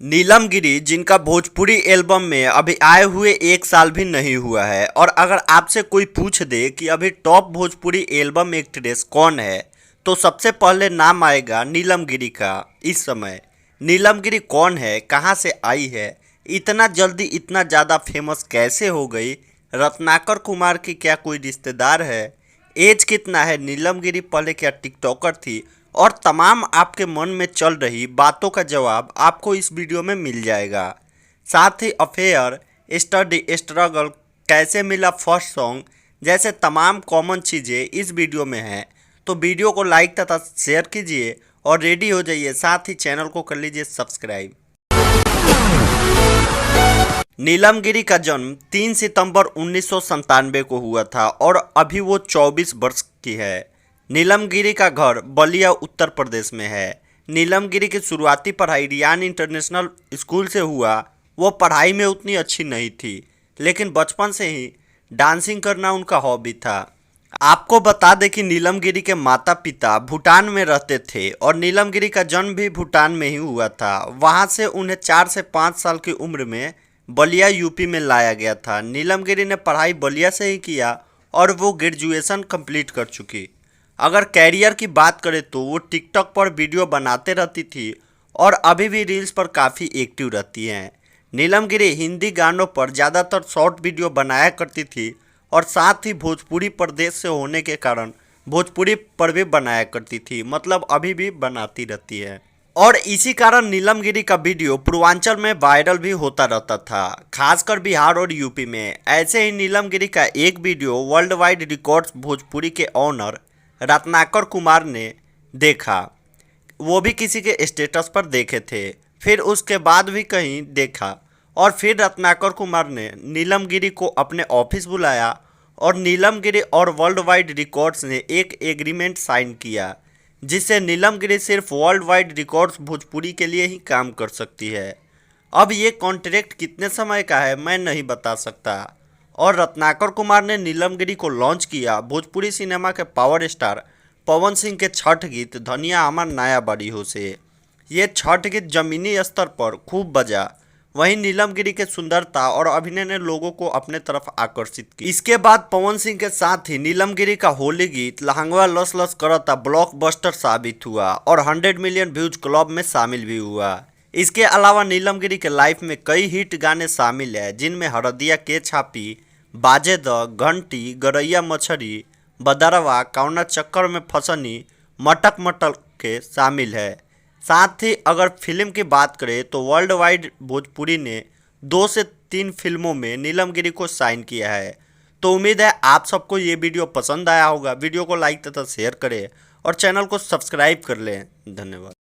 नीलम गिरी जिनका भोजपुरी एल्बम में अभी आए हुए 1 साल भी नहीं हुआ है, और अगर आपसे कोई पूछ दे कि अभी टॉप भोजपुरी एल्बम एक्ट्रेस कौन है, तो सबसे पहले नाम आएगा नीलम गिरी का। इस समय नीलम गिरी कौन है, कहाँ से आई है, इतना जल्दी इतना ज़्यादा फेमस कैसे हो गई, रत्नाकर कुमार की क्या कोई रिश्तेदार है, एज कितना है, नीलम गिरी पहले क्या टिकटॉकर थी, और तमाम आपके मन में चल रही बातों का जवाब आपको इस वीडियो में मिल जाएगा। साथ ही अफेयर, स्टडी, स्ट्रगल, कैसे मिला फर्स्ट सॉन्ग जैसे तमाम कॉमन चीज़ें इस वीडियो में हैं। तो वीडियो को लाइक तथा शेयर कीजिए और रेडी हो जाइए, साथ ही चैनल को कर लीजिए सब्सक्राइब। नीलम गिरी का जन्म 3 सितंबर 1997 को हुआ था और अभी वो 24 वर्ष की है। नीलम गिरी का घर बलिया उत्तर प्रदेश में है। नीलम गिरी की शुरुआती पढ़ाई रियान इंटरनेशनल स्कूल से हुआ। वो पढ़ाई में उतनी अच्छी नहीं थी, लेकिन बचपन से ही डांसिंग करना उनका हॉबी था। आपको बता दें कि नीलम गिरी के माता पिता भूटान में रहते थे और नीलम गिरी का जन्म भी भूटान में ही हुआ था। वहाँ से उन्हें 4 से 5 साल की उम्र में बलिया यूपी में लाया गया था। नीलम गिरी ने पढ़ाई बलिया से ही किया और वो ग्रेजुएशन कंप्लीट कर चुकी। अगर कैरियर की बात करें तो वो टिकटॉक पर वीडियो बनाते रहती थी और अभी भी रील्स पर काफ़ी एक्टिव रहती हैं। नीलम गिरी हिंदी गानों पर ज़्यादातर शॉर्ट वीडियो बनाया करती थी और साथ ही भोजपुरी प्रदेश से होने के कारण भोजपुरी पर भी बनाया करती थी, मतलब अभी भी बनाती रहती है। और इसी कारण नीलम गिरी का वीडियो पूर्वांचल में वायरल भी होता रहता था, खासकर बिहार और यूपी में। ऐसे ही नीलम गिरी का एक video world wide records Bhojpuri के ऑनर रत्नाकर कुमार ने देखा। वो भी किसी के स्टेटस पर देखे थे, फिर उसके बाद भी कहीं देखा, और फिर रत्नाकर कुमार ने नीलम गिरी को अपने ऑफिस बुलाया और नीलम गिरी और वर्ल्ड वाइड रिकॉर्ड्स ने एक एग्रीमेंट साइन किया, जिससे नीलम गिरी सिर्फ वर्ल्ड वाइड रिकॉर्ड्स भोजपुरी के लिए ही काम कर सकती है। अब ये कॉन्ट्रैक्ट कितने समय का है मैं नहीं बता सकता। और रत्नाकर कुमार ने नीलम गिरी को लॉन्च किया भोजपुरी सिनेमा के पावर स्टार पवन सिंह के छठ गीत धनिया हमार नया बड़ी हो से। ये छठ गीत जमीनी स्तर पर खूब बजा। वहीं नीलम गिरी के सुंदरता और अभिनय ने लोगों को अपने तरफ आकर्षित किया। इसके बाद पवन सिंह के साथ ही नीलम गिरी का होली गीत लहंगवा लस लस करता ब्लॉकबस्टर साबित हुआ और 100 मिलियन व्यूज क्लब में शामिल भी हुआ। इसके अलावा नीलम गिरी के लाइफ में कई हिट गाने शामिल है, जिनमें हरदिया के छापी, बाजे द घंटी, गरैया मछरी, बदरवा, कौना चक्कर में फसनी, मटक मटक के शामिल है। साथ ही अगर फिल्म की बात करें तो वर्ल्ड वाइड भोजपुरी ने 2 से 3 फिल्मों में नीलम गिरी को साइन किया है। तो उम्मीद है आप सबको ये वीडियो पसंद आया होगा। वीडियो को लाइक तथा शेयर करें और चैनल को सब्सक्राइब कर लें। धन्यवाद।